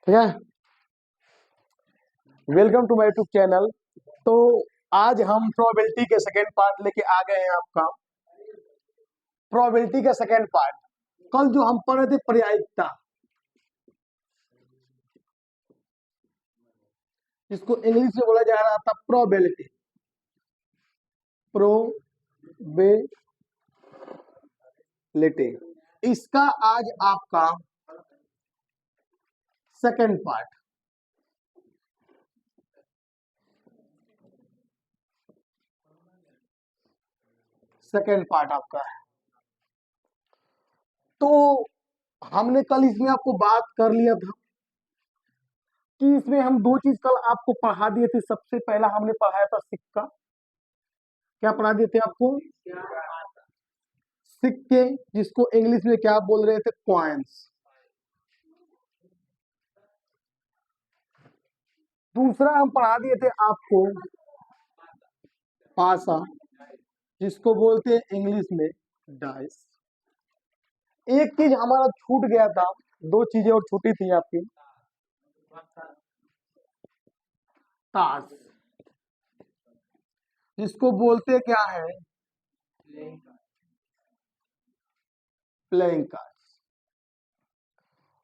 ठीक है। Welcome to my YouTube channel. तो आज हम प्रोबेबिलिटी के सेकेंड पार्ट लेके आ गए हैं आपका। प्रोबेबिलिटी का सेकेंड पार्ट, कल जो हम पढ़ रहे थे प्रायिकता, जिसको इंग्लिश में बोला जा रहा था प्रोबेबिलिटी, प्रोबेबिलिटी, इसका आज आपका सेकेंड पार्ट। सेकेंड पार्ट आपका है। तो हमने कल इसमें आपको बात कर लिया था कि इसमें हम दो चीज कल आपको पढ़ा दिए थे। सबसे पहला हमने पढ़ाया था सिक्का। क्या पढ़ा दिए थे आपको? सिक्के, जिसको इंग्लिश में क्या बोल रहे थे? कॉइन्स। दूसरा हम पढ़ा दिए थे आपको पासा, जिसको बोलते हैं इंग्लिश में डाइस। एक चीज हमारा छूट गया था, दो चीजें और छूटी थी आपकी। ताश, जिसको बोलते क्या है? Playing cards.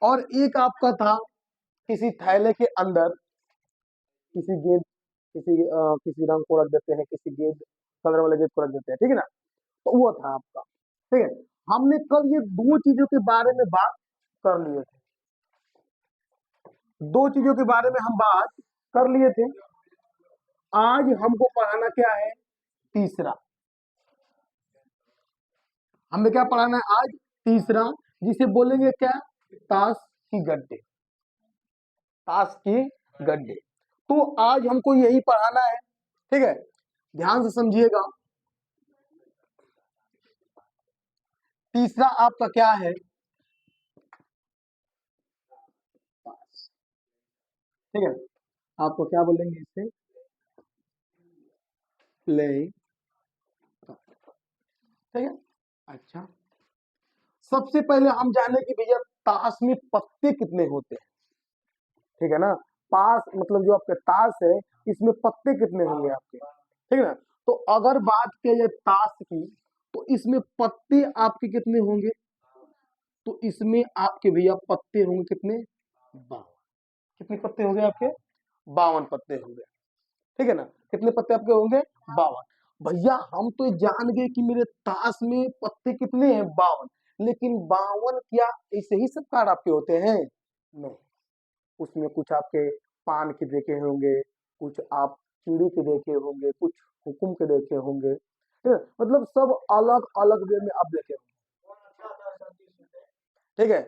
और एक आपका था किसी थैले के अंदर किसी गेंद, किसी रंग को रख देते हैं, किसी गेंद कलर वाले गेंद को रख देते हैं, ठीक है ना। तो वो था आपका, ठीक है। हमने कल ये दो चीजों के बारे में बात कर लिए थे। दो चीजों के बारे में हम बात कर लिए थे। आज हमको पढ़ाना क्या है? तीसरा। हमें क्या पढ़ाना है आज? तीसरा, जिसे बोलेंगे क्या? ताश की गड्डे। ताश की गड्डे। तो आज हमको यही पढ़ाना है, ठीक है। ध्यान से समझिएगा। तीसरा आपका क्या है? ठीक है। आपको क्या बोलेंगे इससे? प्ले, ठीक है। अच्छा, सबसे पहले हम जाने कि भैया ताश में पत्ते कितने होते हैं, ठीक है ना। पास मतलब जो आपके ताश है, इसमें पत्ते कितने होंगे आपके, ठीक है ना। तो अगर बात की जाए ताश की, तो इसमें पत्ते आपके कितने होंगे? तो इसमें आपके भैया पत्ते होंगे कितने? 52। कितने पत्ते होंगे आपके? 52 पत्ते होंगे, ठीक है ना। कितने पत्ते आपके होंगे? 52। भैया हम तो जान गए कि मेरे ताश में पत्ते कितने हैं? 52। लेकिन 52 क्या ऐसे ही सब कार्ड आपके होते हैं? नहीं, उसमें कुछ आपके पान के देखे होंगे, कुछ आप चिड़ी के देखे होंगे, कुछ हुकुम के देखे होंगे, ठीक है? मतलब सब अलग अलग वे में आप देखे होंगे, ठीक है।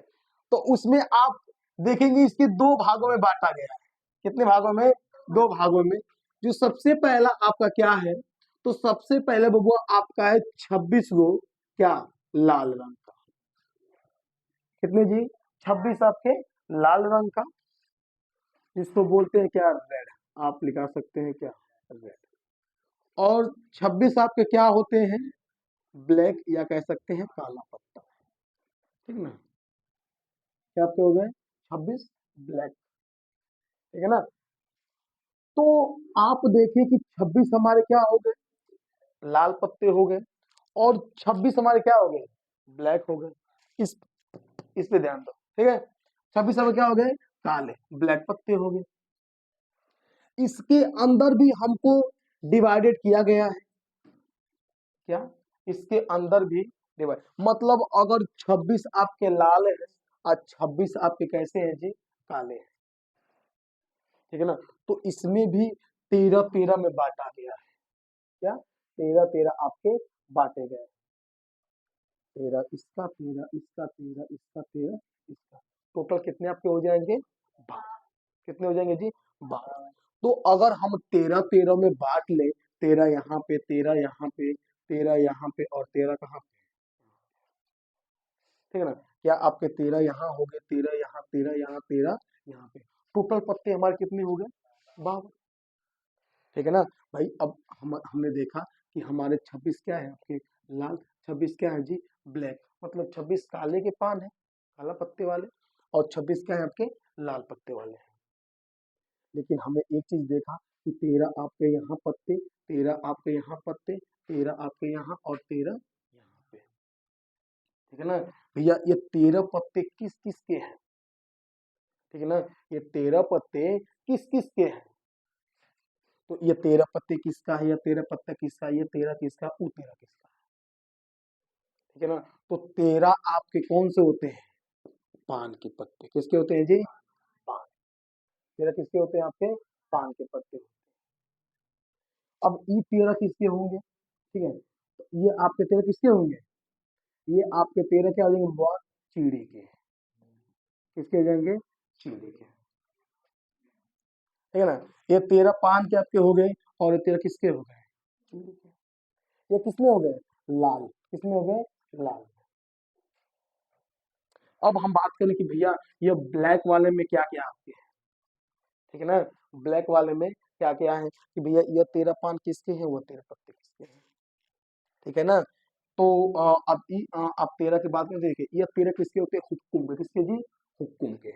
तो उसमें आप देखेंगे इसके दो भागों में बांटा गया है। कितने भागों में? दो भागों में। जो सबसे पहला आपका क्या है? तो सबसे पहले बबुआ आपका है 26 गो क्या? लाल रंग का। कितने जी? 26 आपके लाल रंग का, जिसको बोलते हैं क्या? रेड। आप लिखा सकते हैं क्या? रेड। और 26 आपके क्या होते हैं? ब्लैक, या कह सकते हैं काला पत्ता, ठीक ना। क्या आपके हो गए? 26 ब्लैक, ठीक है ना। तो आप देखिए कि 26 हमारे क्या हो गए? लाल पत्ते हो गए। और 26 हमारे क्या हो गए? ब्लैक हो गए। इस पे ध्यान दो, ठीक है। 26 हमारे क्या हो गए? काले, ब्लैक पत्ते हो गए। इसके अंदर भी हमको डिवाइडेड किया गया है। क्या? इसके अंदर भी डिवाइड, मतलब अगर 26 आपके लाल है और 26 आपके कैसे हैं जी? काले हैं, ठीक है ना। तो इसमें भी 13-13 में बांटा गया है। क्या? 13-13 आपके बांटे गए। 13 इसका, 13 इसका, 13 इसका, 13 इसका, टोटल कितने आपके हो जाएंगे? 12। कितने हो जाएंगे जी? 12। तो अगर हम 13-13 में बांट ले, 13 यहाँ पे, 13 यहाँ पे, 13 यहाँ पे और 13 कहाँ पे, ठीक है ना। क्या आपके 13 यहाँ हो गए, 13 यहाँ, 13 यहाँ, 13 यहाँ पे, टोटल पत्ते हमारे कितने हो गए? 52, ठीक है ना भाई। अब हमने देखा कि हमारे 26 क्या है आपके? लाल। 26 क्या है जी? ब्लैक। मतलब 26 काले के पान है, काला पत्ते वाले। और 26 क्या है आपके? लाल पत्ते वाले हैं। लेकिन हमने एक चीज देखा कि 13 आपके यहाँ पत्ते, 13 आपके यहाँ पत्ते, 13 आपके यहाँ और 13 यहाँ पे, ठीक है ना भैया। ये 13 पत्ते किस किस के हैं, ठीक है ना, ये 13 पत्ते किस किस के हैं। तो ये 13 पत्ते किसका है, ये 13 पत्ता किसका है, ये 13 किसका, वो 13 किसका, ठीक है ना। तो 13 आपके कौन से होते हैं, पान के पत्ते। किसके होते हैं जी, पान। 13 किसके होते हैं, आपके पान के पत्ते। अब ये 13 किसके होंगे, ठीक है, तो ये आपके 13 किसके होंगे, ये आपके 13 क्या हो जाएंगे बाबा, चीड़ी के। किसके हो जाएंगे, चीड़ी के, ठीक है ना। ये 13 पान के आपके हो गए और ये 13 किसके हो गए, चीड़ी के। ये किसमें हो गए, लाल। किसमें हो गए, लाल। अब हम बात करें कि भैया ये ब्लैक वाले में क्या क्या आपके हैं, ठीक है ना। ब्लैक वाले में क्या क्या है कि भैया ये 13 पान किसके हैं, वो 13 पत्ते किसके हैं, ठीक है ना। तो अब 13 के बाद में देखिए ये 13 किसके होते हैं, हुक्कुम के। किसके जी, हुक्कुम के।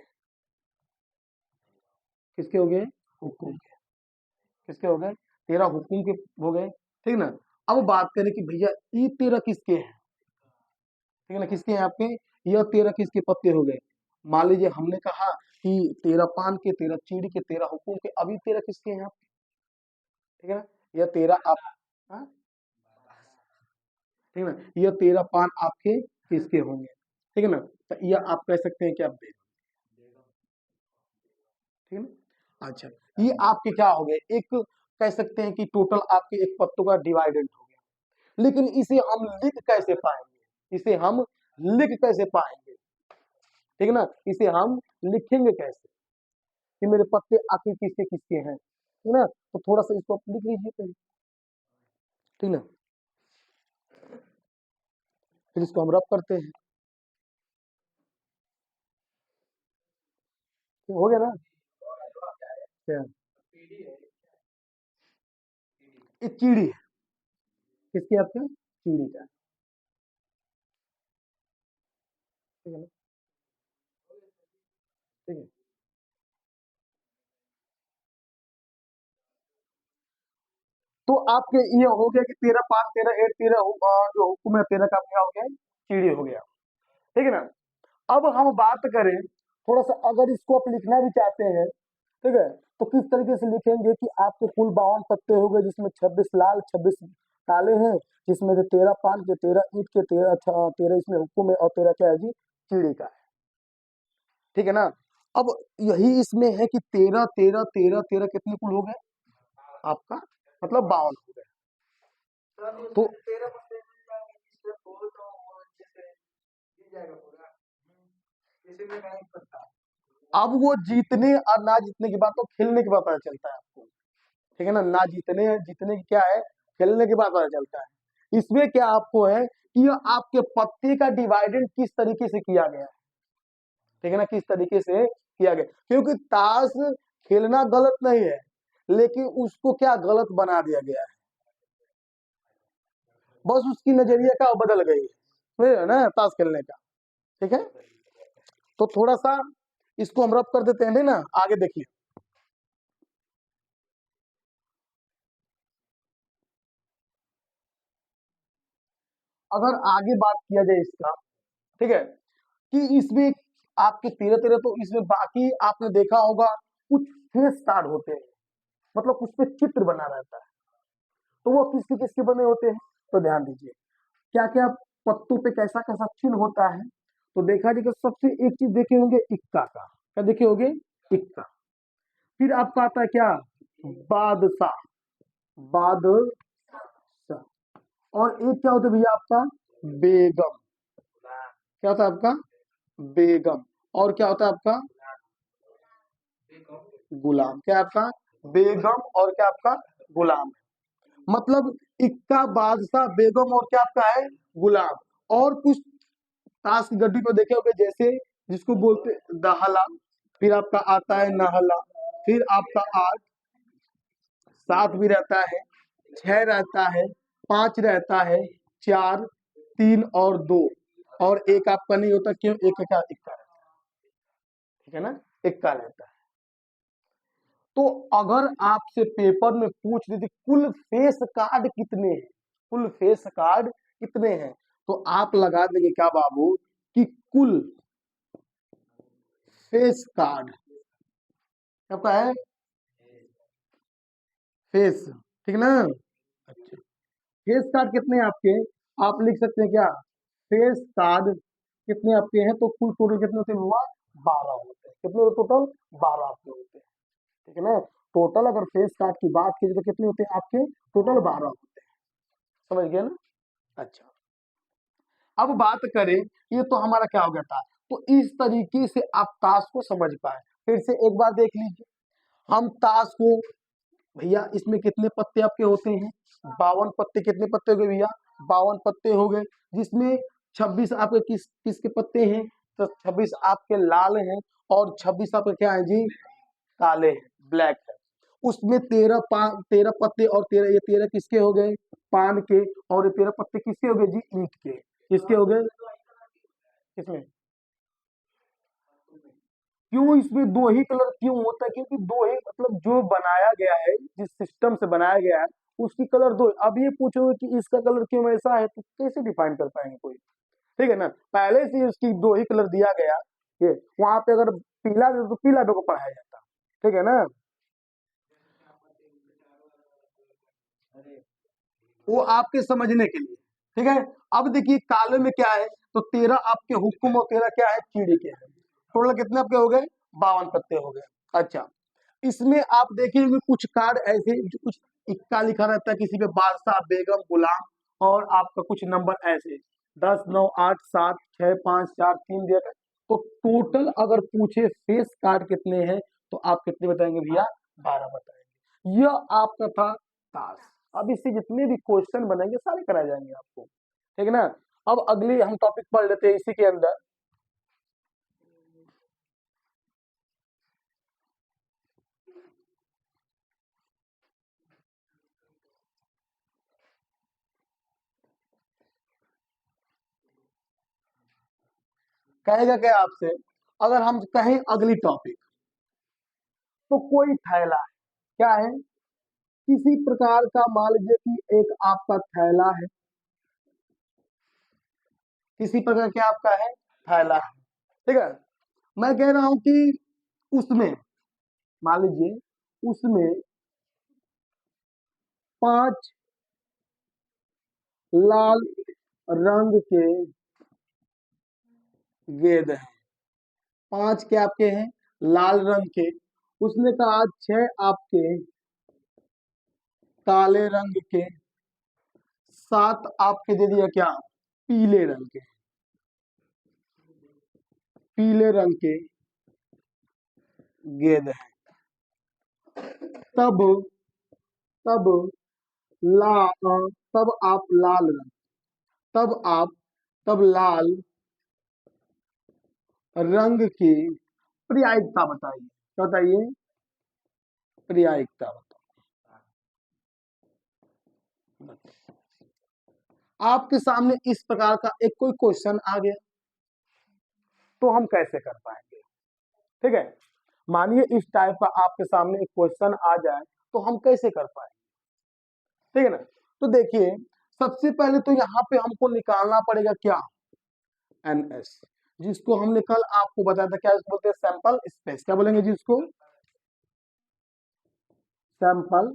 किसके हो गए, हुक्कुम के। किसके हो गए, 13 हुक्कुम के हो गए, ठीक है ना। अब बात करें कि भैया ये 13 किसके हैं, ठीक है ना, किसके हैं आपके, ये 13 किसके पत्ते हो गए। मान लीजिए हमने कहा कि 13 पान के, 13 चीड़ के, 13 हुक्कुम के, अभी 13 किसके हैं आपके, ठीक है ना। ये 13 आप, हाँ? ठीक है ना, ये 13 पान आपके किसके होंगे, ठीक है ना। तो ये आप कह सकते हैं कि आप बेगम, ठीक है ना। अच्छा, ये आपके क्या हो गए, एक कह सकते हैं कि टोटल आपके एक पत्तों का डिवाइडेंट हो गया। लेकिन इसे हम लिख कैसे पाएंगे, इसे हम लिख कैसे पाएंगे, ठीक है ना, इसे हम लिखेंगे कैसे कि मेरे पत्ते आखिर किसके किसके हैं, ठीक है ना। तो थोड़ा सा इसको आप लिख लीजिए पहले, ठीक है ना, फिर इसको हम रब करते हैं। तो हो गया ना, क्या ये चीड़ी है, किसकी आपके, चीड़ी का, ठीक है ना, ठीक है। तो आपके ये हो गया कि 13 5 13 8 13 जो हुक्म है 13 का क्या हो गया, चीड़ी हो गया, ठीक है ना। अब हम बात करें थोड़ा सा, अगर इसको आप लिखना भी चाहते हैं, ठीक है, तो किस तरीके से लिखेंगे कि आपके कुल 52 पत्ते हो गए, जिसमें 26 लाल 26 काले हैं, जिसमें से 13 पान के, 13 ईंट के, 13 13 इसमें हुक्म है और 13 क्या है जी, चीड़ी का है, ठीक है ना। अब यही इसमें है कि 13 13 13 13 कितने कुल हो गए आपका, मतलब 52 हो गए। तो अब वो जीतने और ना जीतने की बात तो खेलने के बाद पता चलता है आपको, ठीक है ना, ना जीतने जीतने की क्या है, खेलने के बाद पता चलता है। इसमें क्या आपको है कि ये आपके पत्ते का डिवाइडेंड किस तरीके से किया गया है, ठीक है ना, किस तरीके से किया गया, क्योंकि ताश खेलना गलत नहीं है, लेकिन उसको क्या गलत बना दिया गया है, बस उसकी नजरिया का बदल गई है ना ताश खेलने का, ठीक है। तो थोड़ा सा इसको हम रब कर देते हैं ना, आगे देखिए। अगर आगे बात किया जाए इसका, ठीक है, कि इसमें आपके 13 13 तो इसमें बाकी आपने देखा होगा कुछ फेस स्टार्ट होते हैं, मतलब उस पे चित्र बना रहता है, तो वो किसके किसके बने होते हैं, तो ध्यान दीजिए क्या क्या पत्तों पे कैसा कैसा चिन्ह होता है। तो देखा जाएगा सबसे एक चीज देखे होंगे इक्का का, क्या देखे होंगे, इक्का। फिर आपका आता है क्या, बादशाह, बादशाह। और एक क्या होता है भैया आपका, बेगम। क्या होता है आपका, बेगम। और क्या होता है आपका, गुलाम। क्या है आपका, बेगम और क्या आपका, गुलाम। मतलब इक्का, बादशाह, बेगम और क्या आपका है, गुलाम। और कुछ ताश की गड्डी पे देखे होंगे जैसे जिसको बोलते दहला, फिर आपका आता है नहला, फिर आपका 8 7 भी रहता है, 6 रहता है, 5 रहता है, 4 3 और 2, और एक आपका नहीं होता, क्यों, एक का इक्का, ठीक है ना। इक्का रहता है। तो अगर आपसे पेपर में पूछ दे कुल फेस कार्ड कितने हैं, कुल फेस कार्ड कितने हैं, तो आप लगा देंगे क्या बाबू कि कुल फेस कार्ड क्या है, फेस, ठीक ना। अच्छा, फेस कार्ड कितने हैं आपके, आप लिख सकते हैं क्या, फेस कार्ड कितने आपके हैं, तो कुल टोटल कितने होते हैं हुआ, 12 होते हैं। कितने टोटल, 12 आपके होते हैं, ठीक है ना। टोटल अगर फेस कार्ड की बात की तो कितने होते हैं आपके, टोटल 12 होते हैं, समझ गए ना। अच्छा, अब बात करें, ये तो हमारा क्या हो गया था, तो इस तरीके से आप ताश को समझ पाए। फिर से एक बार देख लीजिए, हम ताश को, भैया इसमें कितने पत्ते आपके होते हैं, 52 पत्ते। कितने पत्ते हो गए भैया, 52 पत्ते हो गए, जिसमें 26 आपके किसके पत्ते हैं, तो 26 आपके लाल हैं और 26 आपके क्या है जी, काले हैं, ब्लैक है। उसमें 13 पत्ते और 13, ये 13 किसके हो गए, पान के, और ये 13 पत्ते किसके हो गए जी, ईंट के। किसके हो गए, किसमें, क्यों इसमें दो ही कलर क्यों होता है, क्योंकि दो ही मतलब जो बनाया गया है, जिस सिस्टम से बनाया गया है उसकी कलर दो। अब ये पूछोगे कि इसका कलर क्यों ऐसा है, तो कैसे डिफाइन कर पाएंगे कोई, ठीक है ना। पहले से उसकी दो ही कलर दिया गया, ये वहां पे अगर पीला दे तो पीला पे को पढ़ाया जाता, ठीक है ना। वो आपके समझने के लिए, ठीक है। अब देखिए काले में क्या है, तो 13 आपके हुक्म और 13 क्या है, चिड़ी के हैं। टोटल कितने आपके हो गए, 52 पत्ते हो गए। अच्छा, इसमें आप देखेंगे कुछ कार्ड ऐसे जो कुछ इक्का लिखा रहता है, किसी पे बादशाह, बेगम, गुलाम, और आपका कुछ नंबर ऐसे 10, 9, 8, 7, 6, 5, 4, 3 दिया था। तो टोटल अगर पूछे फेस कार्ड कितने हैं, तो आप कितने बताएंगे भैया, 12 बताएंगे। यह आपका था टास्क। अब इससे जितने भी क्वेश्चन बनेंगे सारे कराए जाएंगे आपको, ठीक है ना। अब अगली हम टॉपिक पढ़ लेते हैं इसी के अंदर। कहेगा क्या आपसे, अगर हम कहें अगली टॉपिक, तो कोई थैला है, क्या है, किसी प्रकार का, मान लीजिए कि एक आपका थैला है, किसी प्रकार क्या आपका है, थैला है, ठीक है। मैं कह रहा हूं कि उसमें, मान लीजिए उसमें 5 लाल रंग के गेंद हैं, 5 के आपके हैं लाल रंग के, उसने कहा 6 आपके काले रंग के, 7 आपके दे दिया क्या, पीले रंग के, पीले रंग के गेंद है। तब तब ला तब आप लाल रंग, तब आप तब लाल रंग की पर्यायिकता बताइए, क्या बताइए, पर्यायिकता बताइए। आपके सामने इस प्रकार का एक कोई क्वेश्चन आ गया, तो हम कैसे कर पाएंगे, ठीक है। मानिए इस टाइप का आपके सामने एक क्वेश्चन आ जाए, तो हम कैसे कर पाएंगे, ठीक है ना। तो देखिए सबसे पहले तो यहाँ पे हमको निकालना पड़ेगा क्या, एनएस, जिसको हमने कल आपको बताया था, क्या इसको बोलते हैं, सैंपल स्पेस, क्या बोलेंगे जी इसको, सैंपल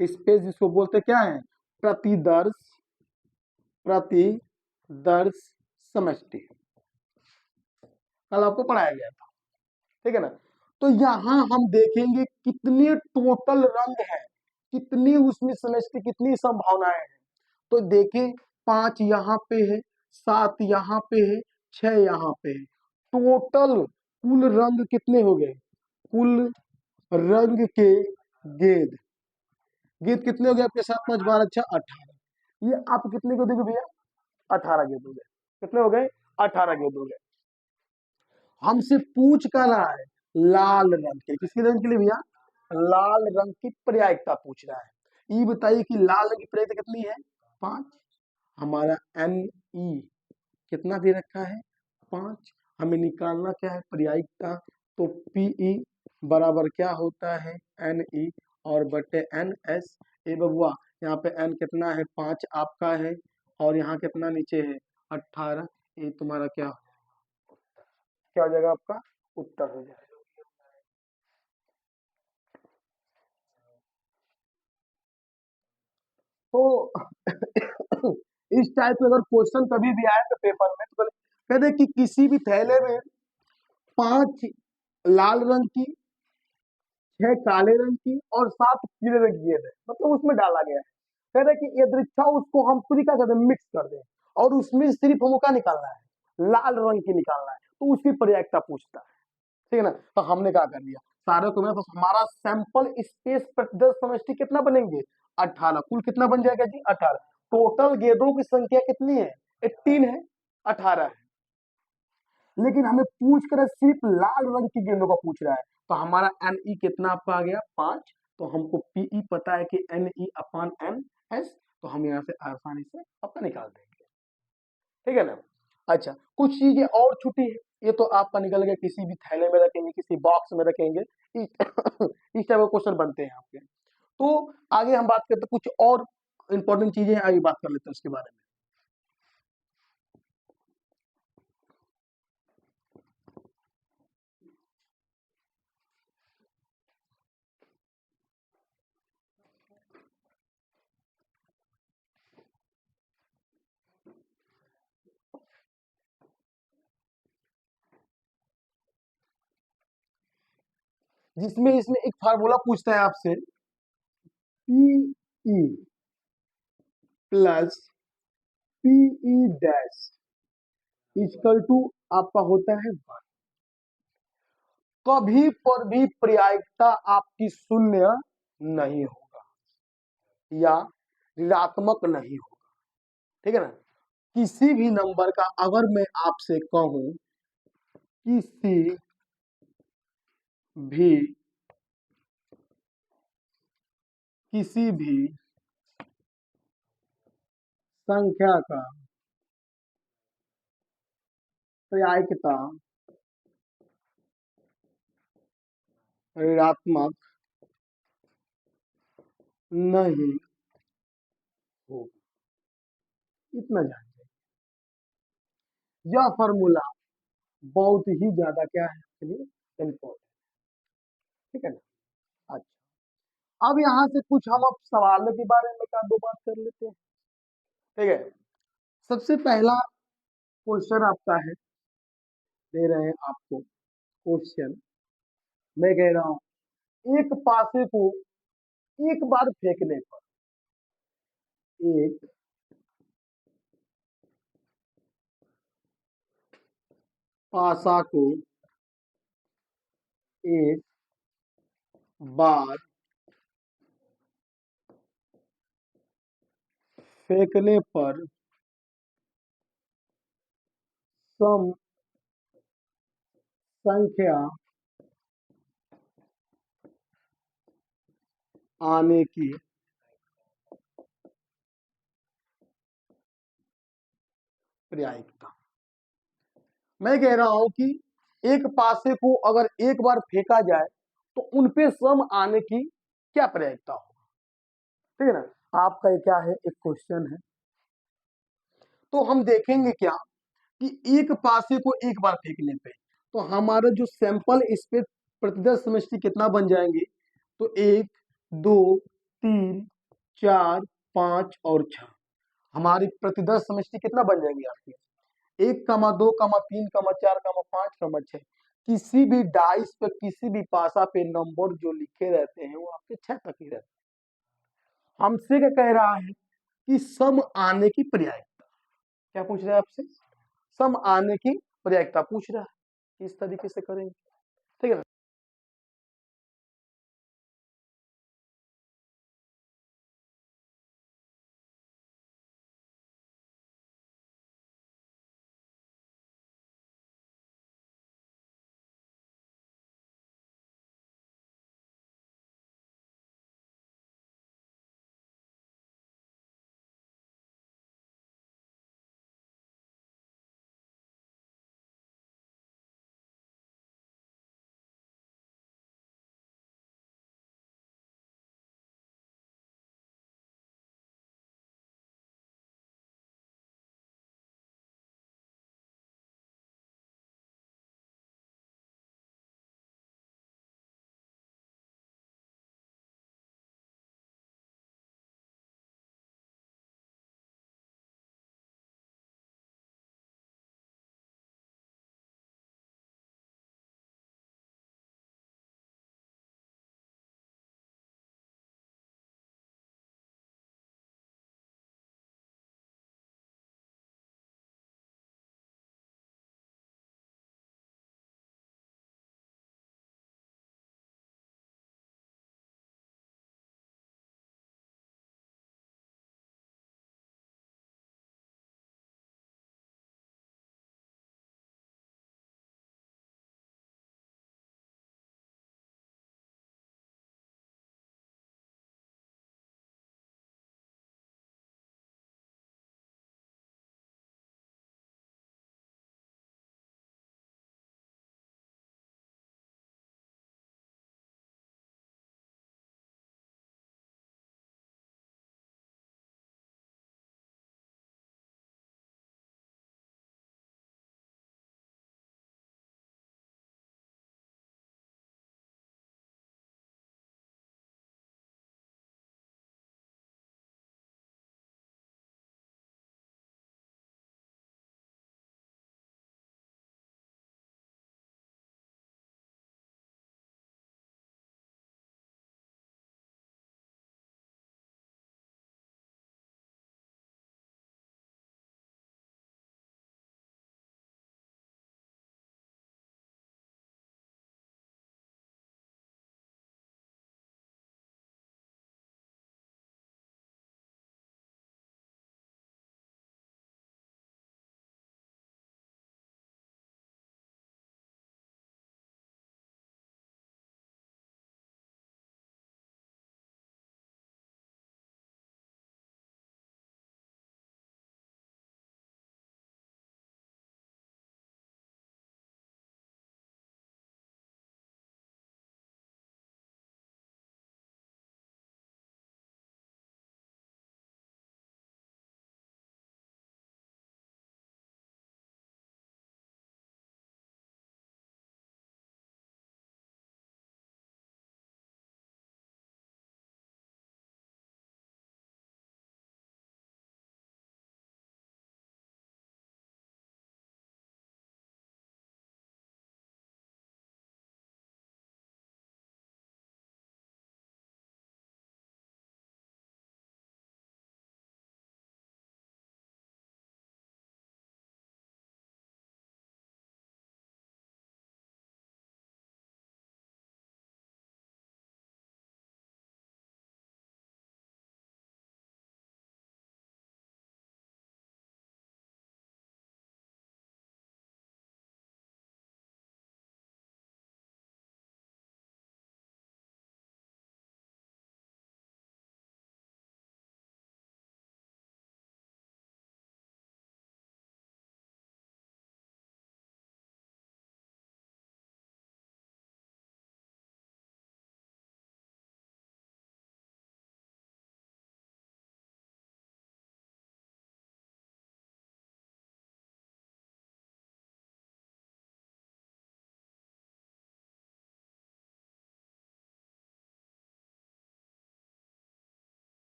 स्पेस, जिसको बोलते क्या है, प्रतिदर्श, प्रतिदर्श समष्टि, कल आपको पढ़ाया गया था, ठीक है ना। तो यहाँ हम देखेंगे कितने टोटल रंग है, कितनी उसमें समष्टि, कितनी संभावनाएं हैं। तो देखें 5 यहाँ पे है, 7 यहाँ पे है, 6 यहाँ पे है, टोटल कुल रंग कितने हो गए, कुल रंग के गेंद, गेंद कितने हो गए आपके, 7, 5, 12, 6, 18। ये आप कितने को दोगे भैया, 18 गेंद हो गए, कितने हो गए, 18 गेंद हो गए। हमसे पूछ कर रहा है लाल रंग के, किसके रंग के लिए भैया, लाल रंग की पर्यायिकता पूछ रहा है। ये बताइए कि लाल रंग की पर्यायिकता कितनी है, 5। हमारा एन ई कितना दे रखा है, 5। हमें निकालना क्या है, पर्यायिकता, तो पीई बराबर क्या होता है एन ई और बटे एन एस। ए बबुआ यहाँ पे एन कितना है 5 आपका है और यहाँ कितना नीचे है 18। ये तुम्हारा क्या हो जाएगा आपका उत्तर हो जाएगा। तो इस टाइप का अगर क्वेश्चन कभी भी आए तो पेपर में तो कहते कि किसी भी थैले में 5 लाल रंग की, 6 काले रंग की और 7 पीले रंग की गेंद है, मतलब उसमें डाला गया है। कह रहे कि यदृच्छा उसको हम पूरी क्या करते हैं मिक्स कर दें और उसमें सिर्फ हमको क्या निकालना है लाल रंग की निकालना है, तो उसकी प्रयागता पूछता है। ठीक है ना, तो हमने क्या कर दिया सारे को तो हमारा सैंपल स्पेस प्रतिदर्श समष्टि कितना बनेंगे 18। कुल कितना बन जाएगा जी 18। टोटल गेंदों की संख्या कितनी है 18 है 18 है, लेकिन हमें पूछ कर सिर्फ लाल रंग की गेंदों का पूछ रहा है। तो हमारा एन ई कितना आपका आ गया 5। तो हमको पीई पता है कि N E upon N S, तो हम यहाँ से आसानी से आपका निकाल देंगे। ठीक है ना। अच्छा कुछ चीजें और छुट्टी है, ये तो आपका निकल गया, किसी भी थैले में रखेंगे किसी बॉक्स में रखेंगे इस टाइप का क्वेश्चन बनते हैं आपके। तो आगे हम बात करते हैं कुछ और इंपॉर्टेंट चीजें आगे बात कर लेते हैं उसके बारे में। जिसमें इसमें एक फार्मूला पूछता है आपसे PE plus PE dash equal to आपका होता है 1। कभी पर भी प्रायिकता आपकी शून्य नहीं होगा या ऋणात्मक नहीं होगा। ठीक है ना, किसी भी नंबर का अगर मैं आपसे कहूं किसी भी संख्या का प्रायिकता ऋणात्मक नहीं होगा, इतना जान यह फॉर्मूला बहुत ही ज्यादा क्या है आपके लिए इम्पोर्टेंट। ठीक है ना। अच्छा अब यहाँ से कुछ हम अब सवालों के बारे में का दो बात कर लेते हैं। ठीक है, सबसे पहला क्वेश्चन आपका है, दे रहे हैं आपको क्वेश्चन, मैं कह रहा हूं एक पासे को एक बार फेंकने पर एक पासा को एक बार फेंकने पर सम संख्या आने की प्रायिकता। मैं कह रहा हूं कि एक पासे को अगर एक बार फेंका जाए तो उनपे सम आने की क्या प्रायिकता होगा। ठीक है ना, आपका ये क्या है एक क्वेश्चन है। तो हम देखेंगे क्या कि एक पासे को एक बार फेंकने पे तो हमारा जो सैंपल स्पेस प्रतिदर्श समष्टि कितना बन जाएंगे, तो 1 2 3 4 5 और 6 हमारी प्रतिदर्श समष्टि कितना बन जाएंगे आपकी 1,2,3,4,5,6। किसी भी डाइस पे किसी भी पासा पे नंबर जो लिखे रहते हैं वो आपके 6 तक ही रहते हैं। हमसे क्या कह रहा है कि सम आने की प्रायिकता, क्या पूछ रहा है आपसे सम आने की प्रायिकता पूछ रहा है, किस तरीके से करेंगे।